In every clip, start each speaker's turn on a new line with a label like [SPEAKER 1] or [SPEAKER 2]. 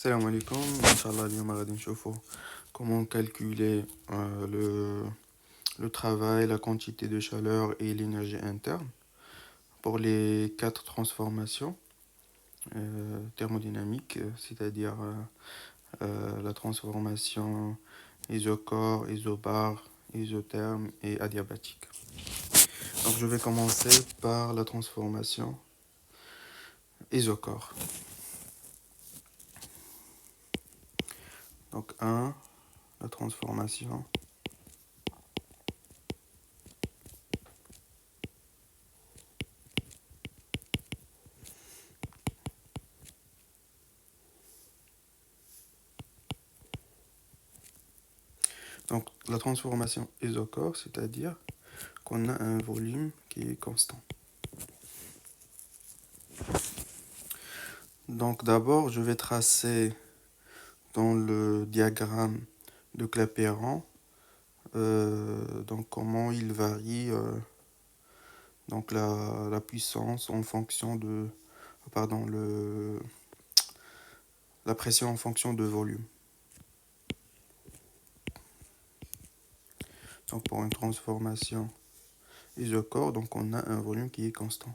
[SPEAKER 1] Salam alaikum, Inch'Allah, اليوم غادي نشوفوا comment calculer le travail, la quantité de chaleur et l'énergie interne pour les quatre transformations thermodynamiques, c'est-à-dire la transformation isocore, isobar, isotherme et adiabatique. Donc je vais commencer par la transformation isocore. Donc 1, la transformation Donc, la transformation isocore, c'est-à-dire qu'on a un volume qui est constant. Donc, d'abord, je vais tracer dans le diagramme de Clapeyron donc comment il varie donc la puissance en fonction de pardon la pression en fonction de volume. Donc pour une transformation isocore, donc on a un volume qui est constant,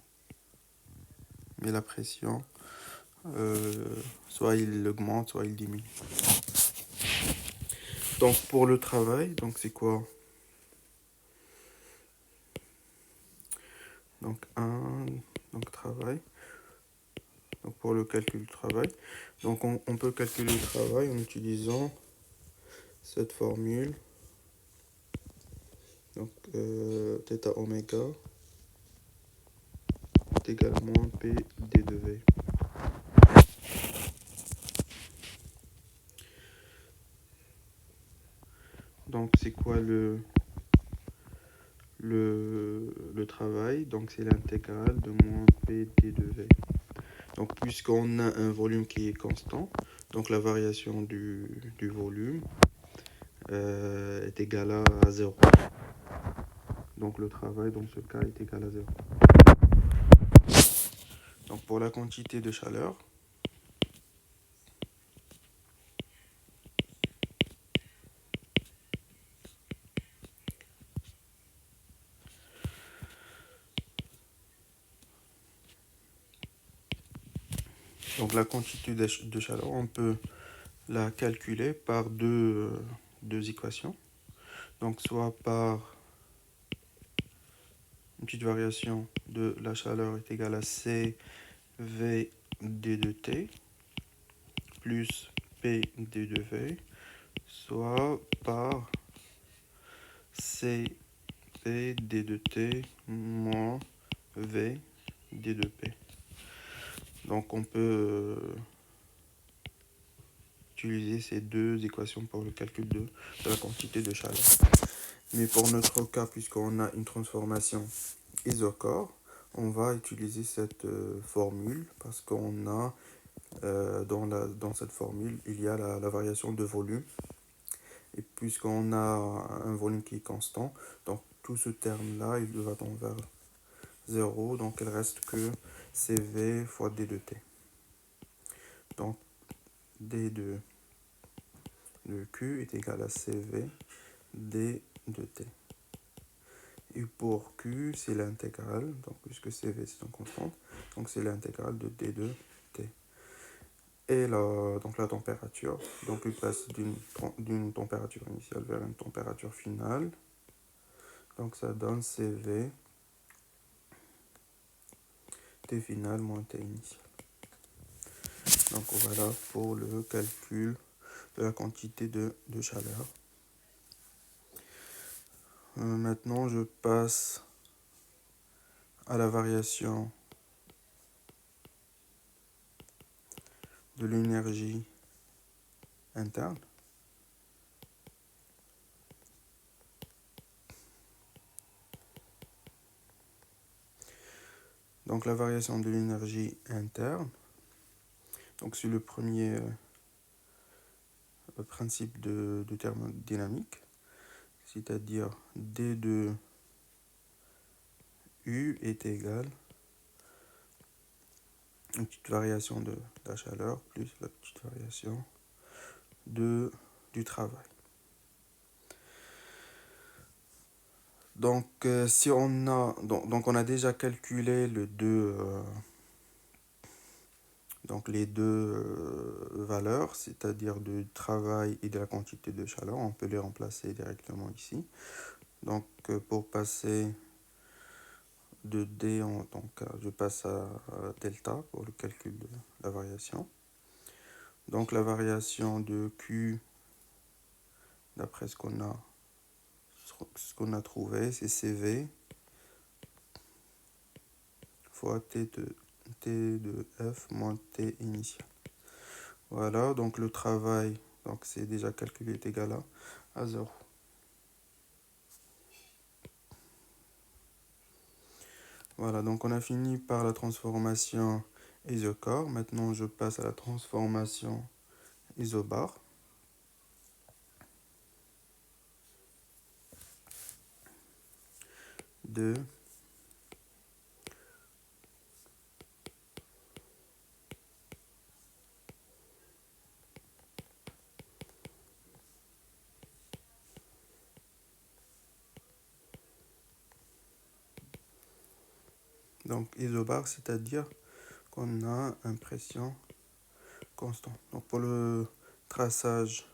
[SPEAKER 1] mais la pression soit il augmente, soit il diminue. Donc pour le travail, donc c'est quoi? Donc 1, donc travail. Donc pour le calcul du travail. Donc on peut calculer le travail en utilisant cette formule. Donc θ oméga est égal à moins P d de V. Donc c'est quoi le travail? Donc c'est l'intégrale de moins P d de V. Donc puisqu'on a un volume qui est constant, donc la variation du volume est égale à 0. Donc le travail dans ce cas est égal à 0. Donc pour la quantité de chaleur, donc la quantité de chaleur, on peut la calculer par deux équations. Donc soit par une petite variation de la chaleur est égale à CV d de T plus P d de V, soit par C P d de T moins V d de P. Donc on peut utiliser ces deux équations pour le calcul de la quantité de chaleur. Mais pour notre cas, puisqu'on a une transformation isocore, on va utiliser cette formule parce qu'on a dans cette formule, il y a la variation de volume. Et puisqu'on a un volume qui est constant, donc tout ce terme-là, il va tendre vers 0. Donc il reste que CV fois D de T. Donc D de Q est égal à CV D de T. Et pour Q, c'est l'intégrale, donc puisque CV c'est une constante, donc c'est l'intégrale de D de T. Et donc la température, donc il passe d'une température initiale vers une température finale. Donc ça donne CV T final moins T initial. Donc voilà pour le calcul de la quantité de chaleur. Maintenant je passe à la variation de l'énergie interne. Donc la variation de l'énergie interne, donc c'est le premier principe de thermodynamique, c'est-à-dire D de U est égal une petite variation de la chaleur plus la petite variation du travail. Donc, si on a, donc on a déjà calculé donc les deux valeurs, c'est-à-dire du travail et de la quantité de chaleur, on peut les remplacer directement ici. Donc, pour passer de D, je passe à delta pour le calcul de la variation. Donc, la variation de Q, d'après ce qu'on a trouvé, c'est CV fois T de F moins T initial. Voilà, donc le travail, donc c'est déjà calculé, est égal à 0. Voilà, donc on a fini par la transformation isocore. Maintenant, je passe à la transformation isobar. De donc isobar, c'est-à-dire qu'on a une pression constante. Donc pour le traçage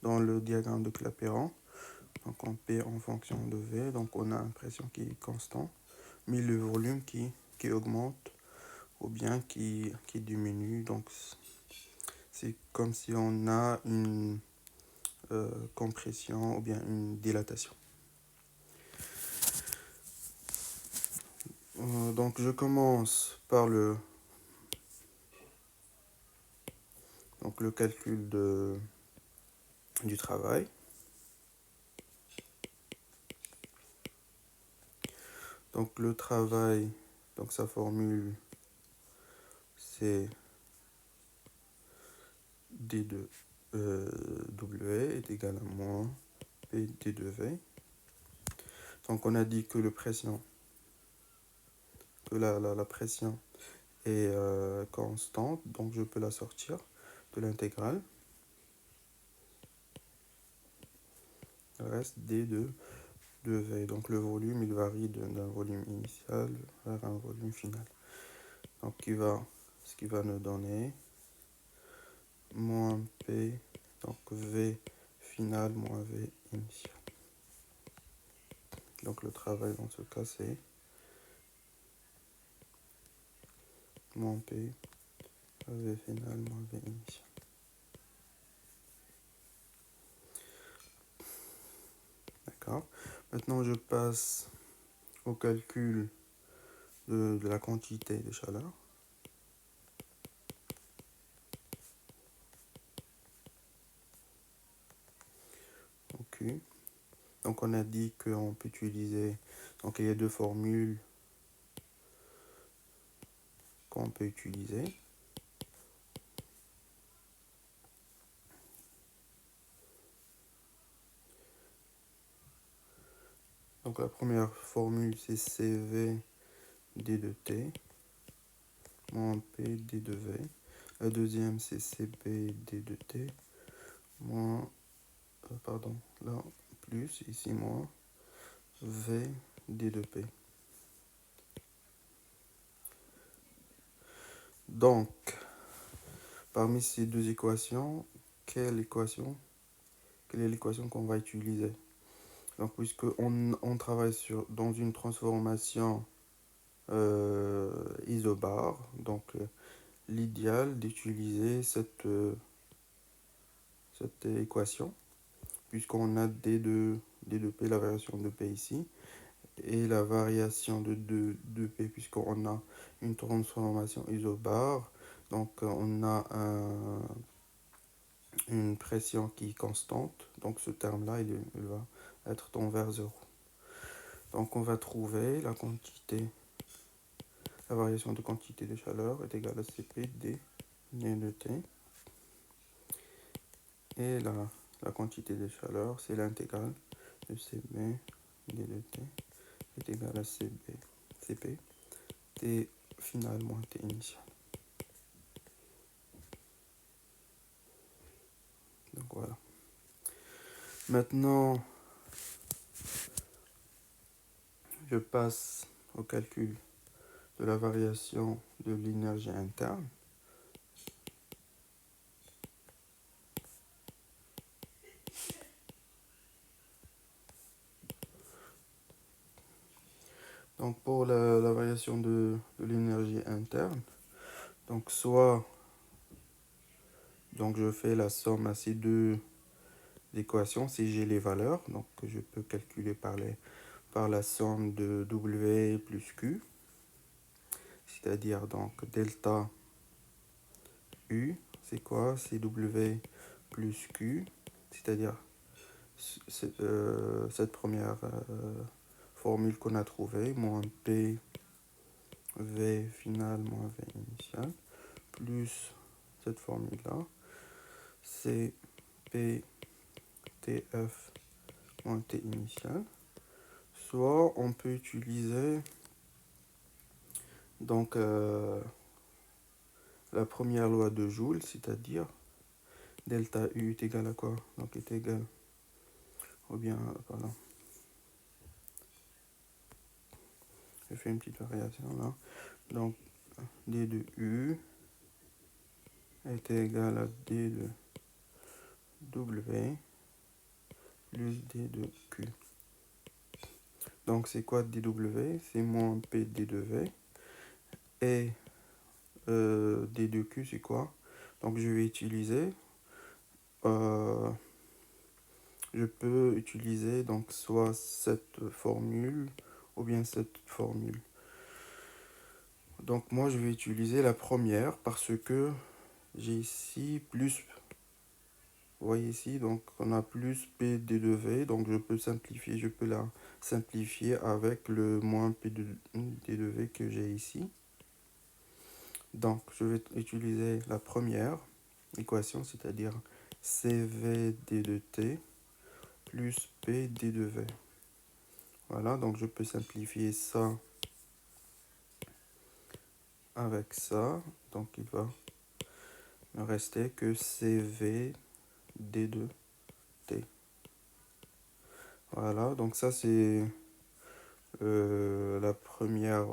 [SPEAKER 1] dans le diagramme de Clapeyron, donc on P en fonction de V, donc on a une pression qui est constante, mais le volume qui augmente ou bien qui diminue. Donc c'est comme si on a une compression ou bien une dilatation. Donc je commence par le calcul du travail. Donc le travail, donc sa formule c'est D de W est égal à moins P D de V. Donc on a dit que la pression est constante, donc je peux la sortir de l'intégrale. Il reste D de V. Donc le volume, il varie d'un volume initial vers un volume final. Donc ce qui va nous donner moins P, donc V final moins V initial. Donc le travail dans ce cas c'est moins P V final moins V initial. D'accord. Maintenant je passe au calcul de la quantité de chaleur. Q. Donc on a dit qu'on peut utiliser, donc il y a deux formules qu'on peut utiliser. Donc la première formule c'est CV D de T moins P D de V. La deuxième c'est CP D de T moins, là plus, ici moins V D de P. Donc, parmi ces deux équations, quelle est l'équation qu'on va utiliser? Donc, puisque on travaille dans une transformation isobar, donc l'idéal d'utiliser cette équation, puisqu'on a D de P, la variation de P ici, et la variation de P, puisqu'on a une transformation isobar, donc on a une pression qui est constante, donc ce terme-là, il va être tend vers 0. Donc on va trouver la variation de quantité de chaleur est égale à Cp d de T. Et la quantité de chaleur, c'est l'intégrale de Cp d de T est égale à Cp T final moins T initial. voilà. Maintenant, je passe au calcul de la variation de l'énergie interne. Donc pour la variation de l'énergie interne, donc soit donc je fais la somme à ces deux équations si j'ai les valeurs, donc que je peux calculer par la somme de W plus Q, c'est-à-dire donc delta U, c'est quoi? C'est W plus Q, c'est-à-dire cette première formule qu'on a trouvée, moins P V final moins V initial, plus cette formule-là, c'est P TF moins T initial. Soit on peut utiliser donc la première loi de Joule, c'est-à-dire delta U est égal à quoi? Donc est égal, ou bien, pardon, je fais une petite variation là. Donc D de U est égal à D de W plus D de Q. Donc c'est quoi dW? C'est moins P D de V. Et D de Q c'est quoi? Donc je vais utiliser, je peux utiliser donc soit cette formule ou bien cette formule. Donc moi je vais utiliser la première parce que j'ai ici plus, vous voyez ici, donc on a plus P D de V, donc je peux simplifier, je peux la simplifier avec le moins P D de V que j'ai ici. Donc je vais utiliser la première équation, c'est-à-dire CVD de T plus PD de V. Voilà, donc je peux simplifier ça avec ça. Donc il va me rester que CVD de T. Voilà, donc ça c'est la première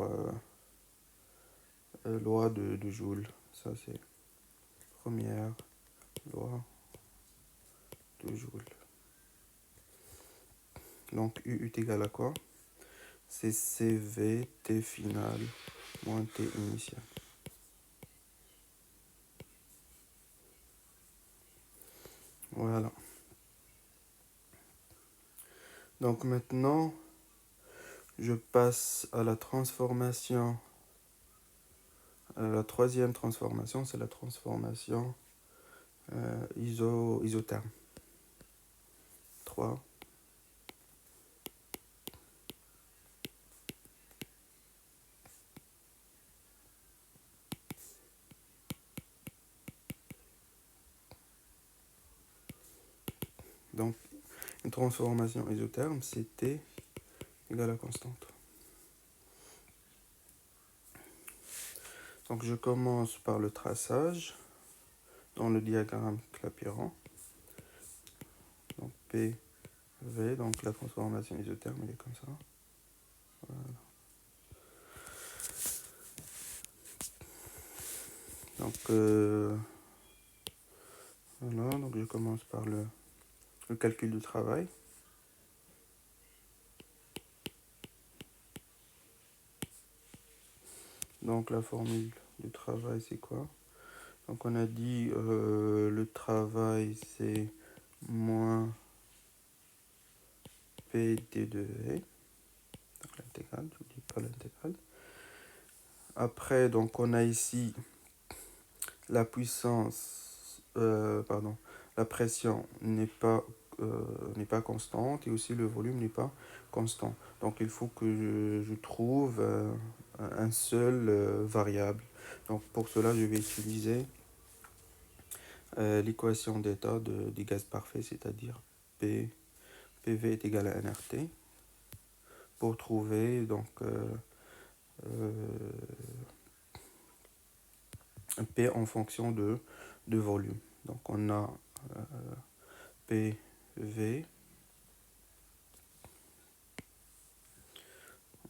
[SPEAKER 1] loi de Joule. Ça c'est première loi de Joule. Donc U est égal à quoi? C'est CV T final moins T initial. Voilà. Donc maintenant, je passe à la transformation. La troisième transformation, c'est la transformation isotherme. 3. Donc, une transformation isotherme, c'est T égale à constante. Donc, je commence par le traçage dans le diagramme Clapeyron. Donc, P, V, donc la transformation isotherme, elle est comme ça. Voilà. Donc, voilà, donc je commence par le calcul du travail. Donc la formule du travail c'est quoi? Donc on a dit le travail c'est moins PD de V. Donc l'intégrale, je ne dis pas l'intégrale. Après donc on a ici la puissance, pardon, la pression n'est pas constante et aussi le volume n'est pas constant. Donc il faut que je trouve un seul variable. Donc pour cela, je vais utiliser l'équation d'état des gaz parfaits, c'est-à-dire PV est égal à nRT, pour trouver donc P en fonction de volume. Donc on a PV,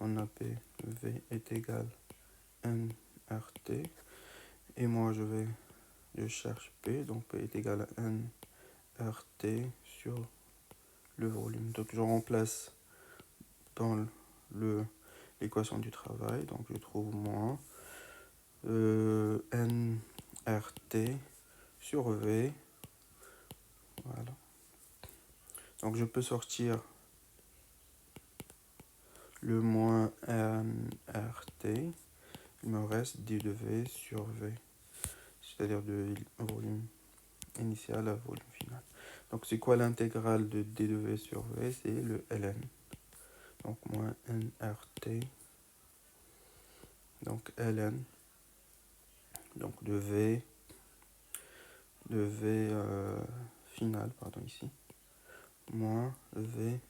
[SPEAKER 1] on a PV est égal nRT, et moi je cherche P, donc P est égal à nRT sur le volume. Donc je remplace dans l'équation du travail, donc je trouve moins nRT sur V, voilà. Donc je peux sortir le moins nRT, il me reste d de V sur V, c'est-à-dire de volume initial à volume final. Donc c'est quoi l'intégrale de d de V sur V? C'est le ln. Donc moins nRT, donc ln, donc de V final, pardon, ici, moins V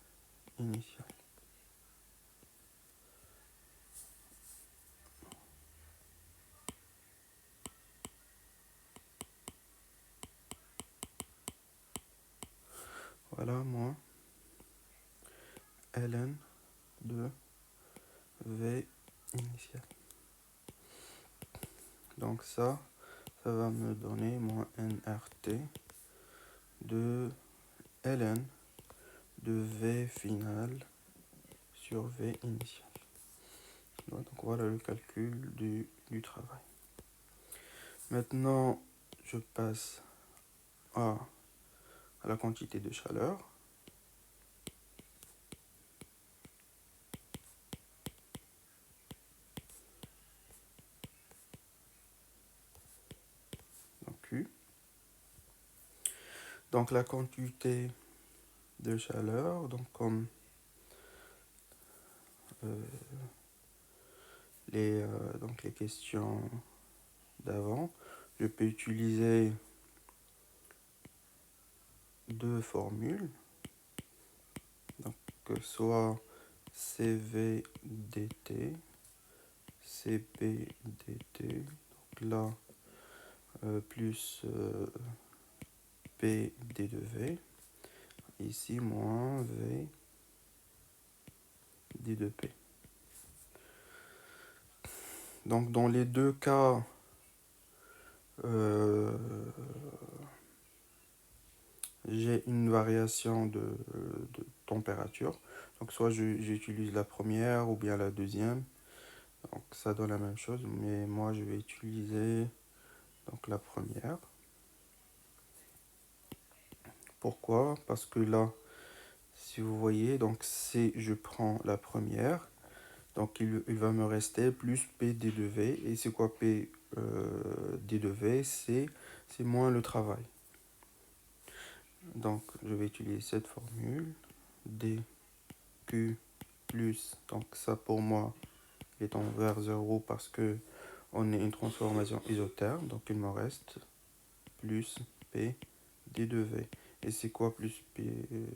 [SPEAKER 1] initial. Voilà, moins ln de V initial. Donc ça va me donner moins nRT de ln de V final sur V initial. Donc voilà le calcul du travail. Maintenant, je passe à la quantité de chaleur. Donc Q. Donc la quantité de chaleur, donc comme donc les questions d'avant, je peux utiliser deux formules, donc soit CVDT, CPDT, donc là plus PD de V, ici moins V D de P. Donc dans les deux cas, j'ai une variation de température. Donc soit j'utilise la première ou bien la deuxième. Donc ça donne la même chose, mais moi je vais utiliser donc la première. Pourquoi? Parce que là, si vous voyez, donc je prends la première, donc il va me rester plus P D de V. Et c'est quoi P D de V? C'est moins le travail. Donc je vais utiliser cette formule, dQ plus, donc ça pour moi est envers 0 parce que on est une transformation isotherme, donc il me reste plus P D de V. Et c'est quoi plus P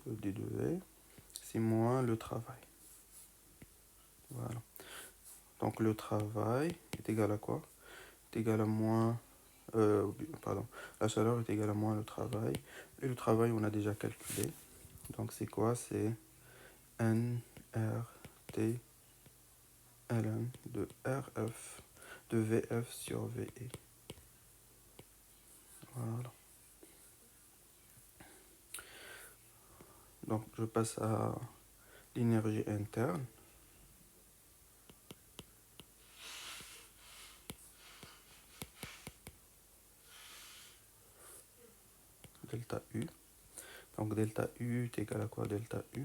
[SPEAKER 1] D de V? C'est moins le travail. Voilà. Donc le travail est égal à quoi? Est égal à moins... pardon. La chaleur est égale à moins le travail. Et le travail, on a déjà calculé. Donc c'est quoi? C'est nRT ln de RF de VF sur VE. Voilà. Donc je passe à l'énergie interne. Delta U. Donc delta U est égal à quoi? Delta U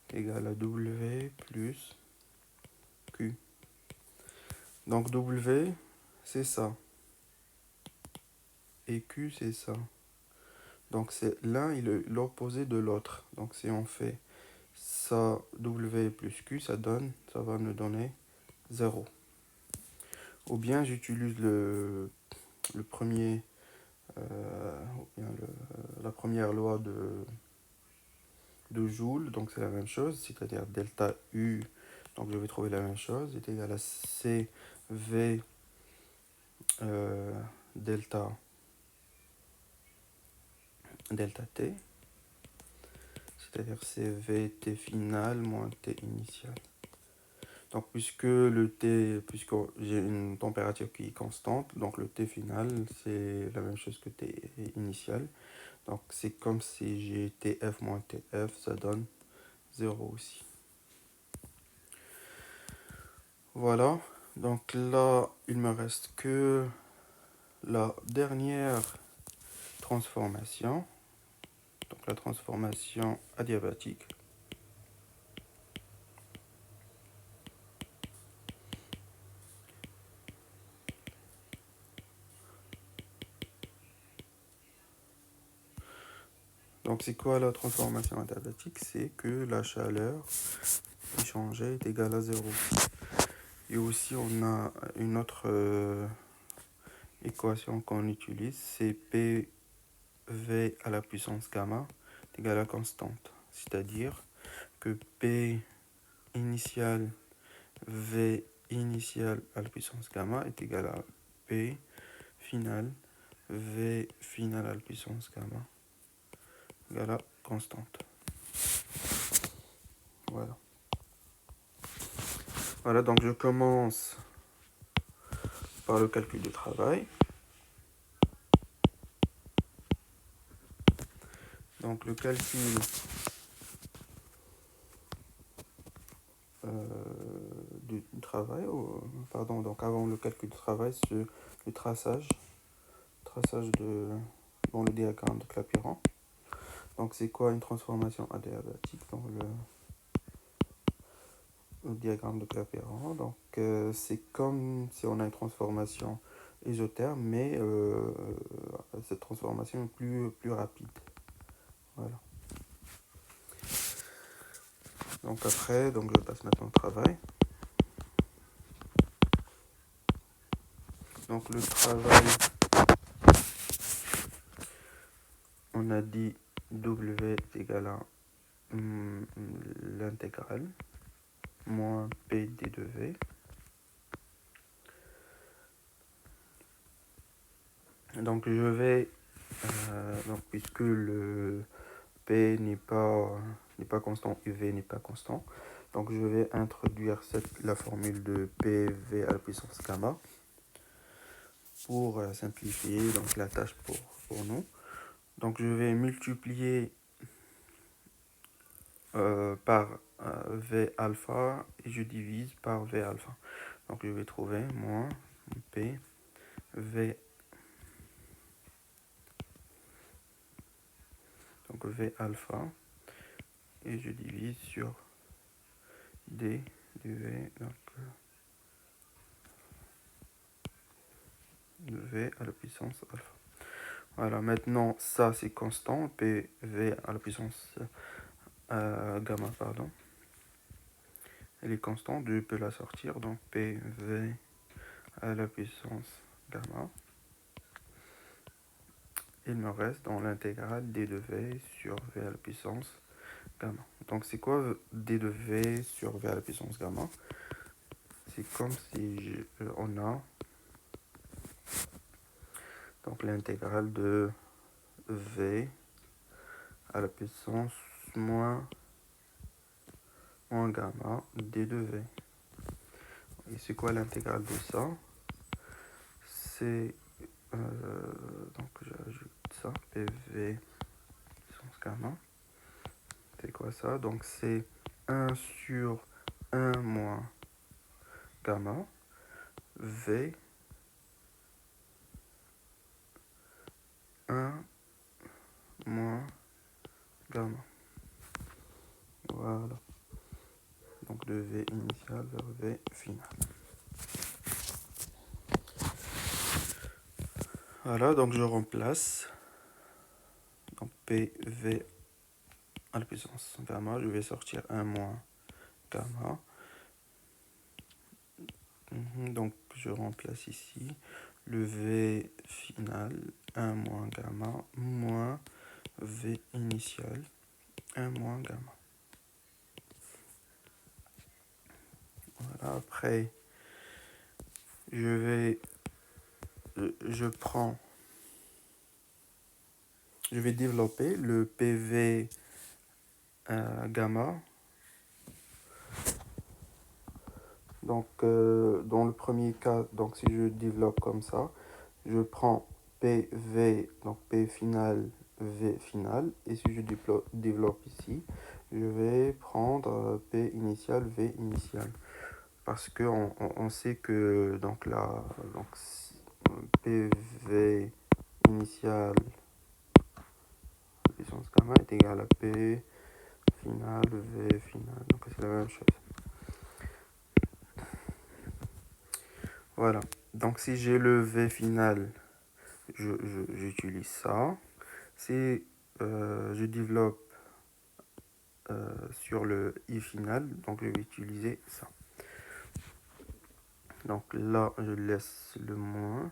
[SPEAKER 1] est égal à W plus Q. Donc W, c'est ça. Et Q, c'est ça. Donc c'est l'un et l'opposé de l'autre. Donc si on fait ça, W plus Q, ça va me donner 0. Ou bien j'utilise le premier, ou bien la première loi de Joule. Donc c'est la même chose, c'est-à-dire delta U. Donc je vais trouver la même chose, est égal à CV delta T. c'est-à-dire c'est VT final moins T initial. Donc puisque j'ai une température qui est constante, donc le T final c'est la même chose que T initial. Donc c'est comme si j'ai TF moins TF, ça donne 0 aussi. Voilà, donc là il me reste que la dernière transformation, donc la transformation adiabatique. Donc c'est quoi la transformation adiabatique? C'est que la chaleur échangée est égale à 0. Et aussi on a une autre équation qu'on utilise, c'est PV à la puissance gamma est égal à constante. C'est-à-dire que P initial V initial à la puissance gamma est égal à P final V final à la puissance gamma égale à constante. Voilà. Voilà, donc je commence par le calcul du travail. Donc le calcul du travail, pardon, donc avant le calcul du travail, c'est le traçage dans le diagramme de Clapeyron. Donc c'est quoi une transformation adiabatique dans le diagramme de Clapeyron? Donc c'est comme si on a une transformation isotherme, mais cette transformation est plus rapide. Voilà. Donc après, donc je passe maintenant au travail. Donc le travail, on a dit W égale à l'intégrale moins P d de V. Donc je vais, donc puisque le P n'est pas constant, UV n'est pas constant, donc je vais introduire la formule de PV à la puissance gamma pour simplifier donc la tâche pour nous. Donc je vais multiplier par V alpha et je divise par V alpha. Donc je vais trouver moins P V, donc V alpha et je divise sur D du V, donc V à la puissance alpha. Voilà, maintenant ça c'est constant, PV à la puissance gamma, pardon. Elle est constante, je peux la sortir, donc PV à la puissance gamma. Il me reste dans l'intégrale d de V sur V à la puissance gamma. Donc c'est quoi d de V sur V à la puissance gamma? C'est comme si on a donc l'intégrale de V à la puissance moins gamma d de V. Et c'est quoi l'intégrale de ça? C'est donc j'ajoute ça, PV puissance gamma. C'est quoi ça? Donc c'est 1 sur 1 moins gamma V 1 moins gamma. Voilà. Donc de V initial vers V final. Voilà, donc je remplace. Donc PV à la puissance gamma, je vais sortir 1 moins gamma. Donc je remplace ici le V final 1 moins gamma moins V initial 1 moins gamma. Voilà, après je vais développer le PV gamma. Donc, dans le premier cas, donc si je développe comme ça, je prends PV, donc P final, V final. Et si je développe ici, je vais prendre P initial, V initial. Parce qu'on on sait que donc là, donc, PV initial puissance gamma est égal à P final, V final. Donc c'est la même chose. Voilà. Donc si j'ai le V final, j'utilise ça. Si je développe sur le I final, donc je vais utiliser ça. Donc là, je laisse le moins.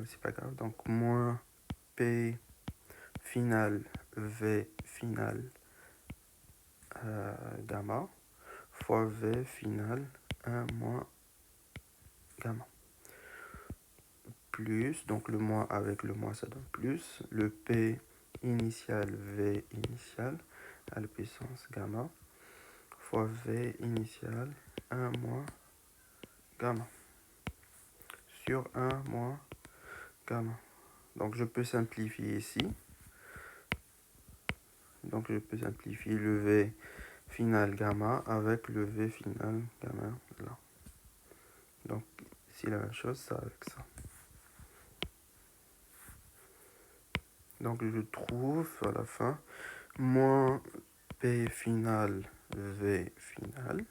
[SPEAKER 1] C'est pas grave. Donc moins P final, V final gamma fois V final 1 moins gamma. Plus, donc le moins avec le moins ça donne plus, le P initial V initial à la puissance gamma fois V initial 1 moins gamma sur 1 moins gamma. Donc je peux simplifier ici. Donc je peux simplifier le V final gamma avec le V final gamma là. Donc ici la même chose, ça avec ça. Donc je trouve à la fin moins P final V final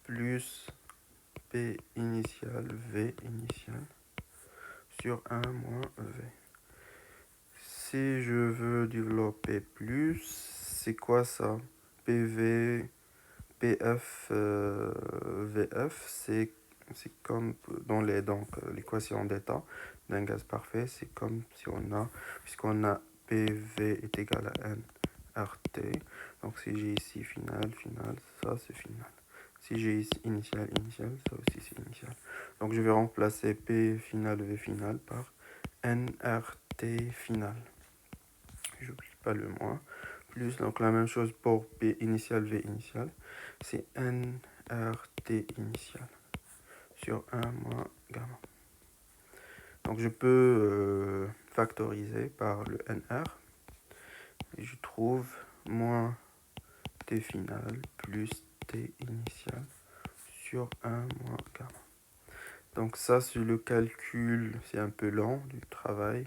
[SPEAKER 1] plus P initial V initial sur 1 moins V. Si je veux développer plus, c'est quoi ça? PV, PF, VF, c'est comme dans l'équation d'état d'un gaz parfait, c'est comme si puisqu'on a PV est égal à N RT. Donc si j'ai ici final, ça c'est final. Si j'ai ici initial, ça aussi c'est initial. Donc je vais remplacer P final, V final par NRT final. J'oublie pas le moins. Plus, donc la même chose pour P initial, V initial. C'est NRT initial sur 1 moins gamma. Donc je peux factoriser par le NR. Et je trouve moins T final plus T initial sur 1 moins gamma. Donc ça, c'est le calcul, c'est un peu lent du travail,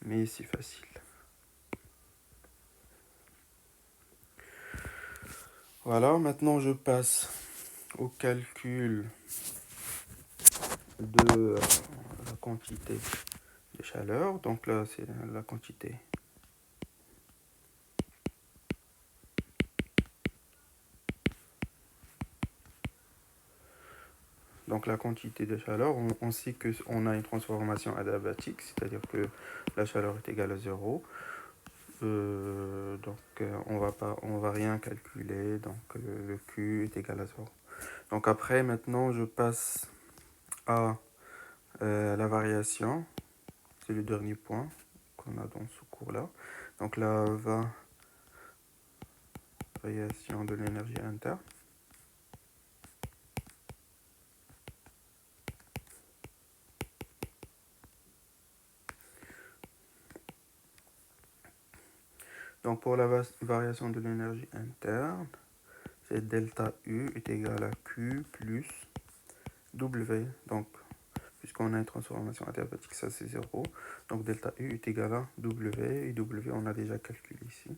[SPEAKER 1] mais c'est facile. Voilà, maintenant je passe au calcul de la quantité de chaleur. Donc là, c'est la quantité. Donc la quantité de chaleur, on sait qu'on a une transformation adiabatique, c'est-à-dire que la chaleur est égale à 0. On va rien calculer, donc le Q est égal à 0. Donc après, maintenant, je passe à la variation. C'est le dernier point qu'on a dans ce cours-là. Donc la variation de l'énergie interne. Donc pour la variation de l'énergie interne, c'est delta U est égal à Q plus W. Donc, puisqu'on a une transformation adiabatique, ça c'est 0. Donc delta U est égal à W. Et W, on a déjà calculé ici.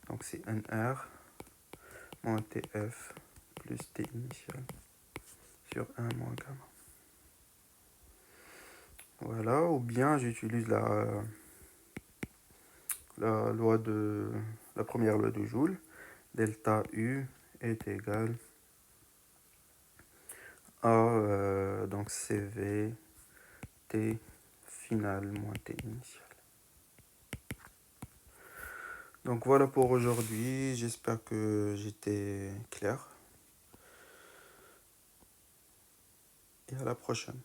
[SPEAKER 1] Donc c'est NR moins TF plus T initial sur 1 moins gamma. Voilà, ou bien j'utilise la première loi de Joule. Delta U est égal à donc CV T final moins T initial. Donc voilà pour aujourd'hui, j'espère que j'étais clair et à la prochaine.